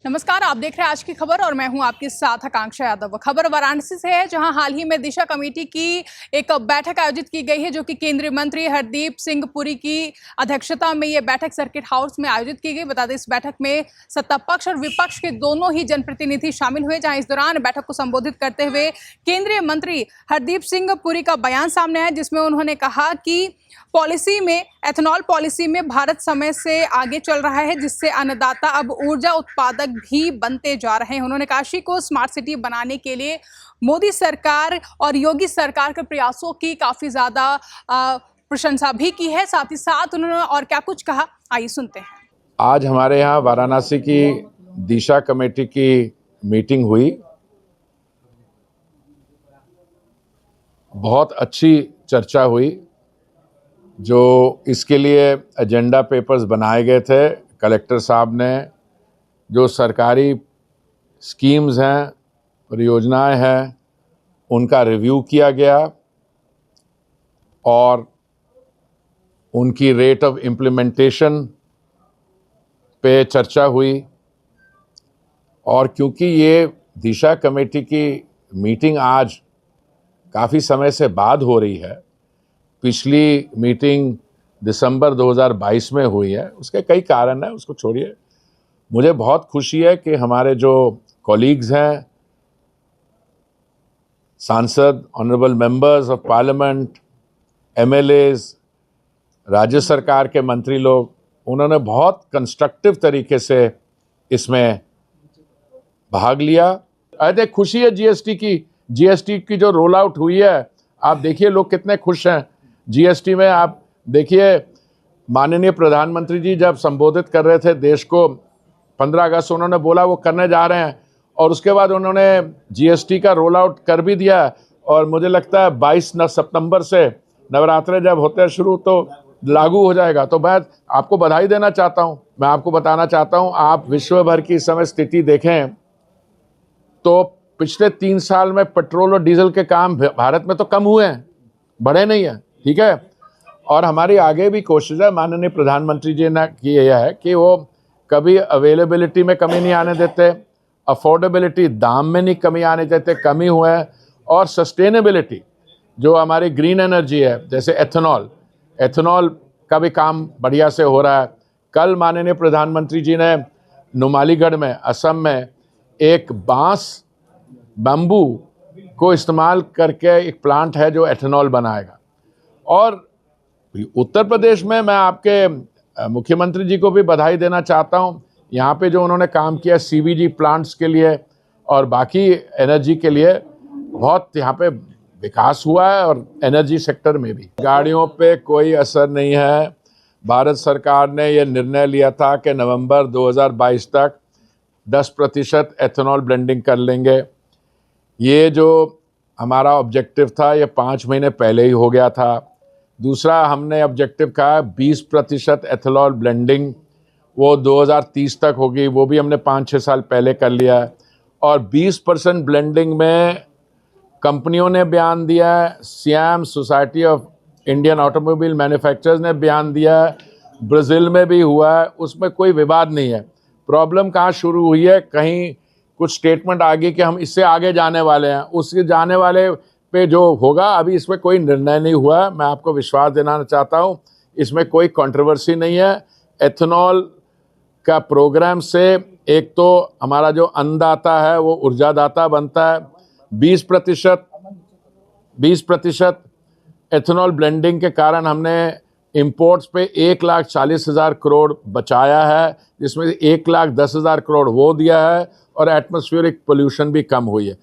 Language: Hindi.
नमस्कार, आप देख रहे हैं आज की खबर और मैं हूं आपके साथ आकांक्षा यादव। खबर वाराणसी से है, जहां हाल ही में दिशा कमेटी की एक बैठक आयोजित की गई है, जो कि केंद्रीय मंत्री हरदीप सिंह पुरी की अध्यक्षता में ये बैठक सर्किट हाउस में आयोजित की गई। बता दें, इस बैठक में सत्ता पक्ष और विपक्ष के दोनों ही जनप्रतिनिधि शामिल हुए, जहां इस दौरान बैठक को संबोधित करते हुए केंद्रीय मंत्री हरदीप सिंह पुरी का बयान सामने आया, जिसमें उन्होंने कहा कि एथेनॉल पॉलिसी में भारत समय से आगे चल रहा है, जिससे अन्नदाता अब ऊर्जा उत्पादक भी बनते जा रहे हैं। उन्होंने काशी को स्मार्ट सिटी बनाने के लिए मोदी सरकार और योगी सरकार के प्रयासों की काफी ज्यादा प्रशंसा भी की है। साथ ही साथ उन्होंने और क्या कुछ कहा, आइए सुनते हैं। आज हमारे यहाँ वाराणसी की दिशा कमेटी की मीटिंग हुई। बहुत अच्छी चर्चा हुई। जो इसके लिए एजेंडा पेपर्स बनाए गए थे, कलेक्टर साहब ने जो सरकारी स्कीम्स हैं, परियोजनाएं हैं, उनका रिव्यू किया गया और उनकी रेट ऑफ इम्प्लीमेंटेशन पे चर्चा हुई। और क्योंकि ये दिशा कमेटी की मीटिंग आज काफ़ी समय से बाद हो रही है, पिछली मीटिंग दिसंबर 2022 में हुई है, उसके कई कारण हैं, उसको छोड़िए। मुझे बहुत खुशी है कि हमारे जो कॉलीग्स हैं, सांसद, honourable members of parliament, MLAs, राज्य सरकार के मंत्री लोग, उन्होंने बहुत कंस्ट्रक्टिव तरीके से इसमें भाग लिया। अरे खुशी है जीएसटी की जो रोल आउट हुई है, आप देखिए लोग कितने खुश हैं जीएसटी में। आप देखिए, माननीय प्रधानमंत्री जी जब संबोधित कर रहे थे देश को 15 अगस्त, उन्होंने बोला वो करने जा रहे हैं, और उसके बाद उन्होंने जीएसटी का रोल आउट कर भी दिया। और मुझे लगता है 22 सितंबर से नवरात्रे जब होते हैं शुरू, तो लागू हो जाएगा। तो मैं आपको बधाई देना चाहता हूं। मैं आपको बताना चाहता हूं, आप विश्व भर की इस समय स्थिति देखें तो पिछले 3 साल में पेट्रोल और डीजल के काम भारत में तो कम हुए हैं, बढ़े नहीं है, ठीक है। और हमारी आगे भी कोशिश है, माननीय प्रधानमंत्री जी ने की है कि वो कभी अवेलेबिलिटी में कमी नहीं आने देते, अफोर्डेबिलिटी दाम में नहीं कमी आने देते, कमी हुए हैं। और सस्टेनेबिलिटी जो हमारी ग्रीन एनर्जी है, जैसे एथेनॉल का भी काम बढ़िया से हो रहा है। कल माननीय प्रधानमंत्री जी ने नुमालीगढ़ में, असम में, एक बैम्बू को इस्तेमाल करके एक प्लांट है जो एथेनॉल बनाएगा। और उत्तर प्रदेश में मैं आपके मुख्यमंत्री जी को भी बधाई देना चाहता हूं। यहाँ पे जो उन्होंने काम किया सीबीजी प्लांट्स के लिए और बाकी एनर्जी के लिए, बहुत यहाँ पे विकास हुआ है। और एनर्जी सेक्टर में भी गाड़ियों पे कोई असर नहीं है। भारत सरकार ने यह निर्णय लिया था कि नवंबर 2022 तक 10% एथेनॉल ब्लेंडिंग कर लेंगे। ये जो हमारा ऑब्जेक्टिव था, ये 5 महीने पहले ही हो गया था। दूसरा हमने ऑब्जेक्टिव कहा 20% एथेनॉल ब्लेंडिंग, वो 2030 तक होगी, वो भी हमने 5-6 साल पहले कर लिया है। और 20% ब्लेंडिंग में कंपनियों ने बयान दिया है, SIAM society of Indian automobile manufacturers ने बयान दिया है, ब्राज़ील में भी हुआ है, उसमें कोई विवाद नहीं है। प्रॉब्लम कहाँ शुरू हुई है, कहीं कुछ स्टेटमेंट आ गई कि हम इससे आगे जाने वाले हैं, उसके जाने वाले पे जो होगा, अभी इसमें कोई निर्णय नहीं हुआ है। मैं आपको विश्वास दिलाना चाहता हूं, इसमें कोई कंट्रोवर्सी नहीं है। एथेनॉल का प्रोग्राम से एक तो हमारा जो अन्नदाता है वो ऊर्जादाता बनता है। 20% एथेनॉल ब्लेंडिंग के कारण हमने इंपोर्ट्स पे 1,40,000 करोड़ बचाया है, जिसमें 1,10,000 करोड़ वो दिया है, और एटमॉस्फेरिक पोल्यूशन भी कम हुई है।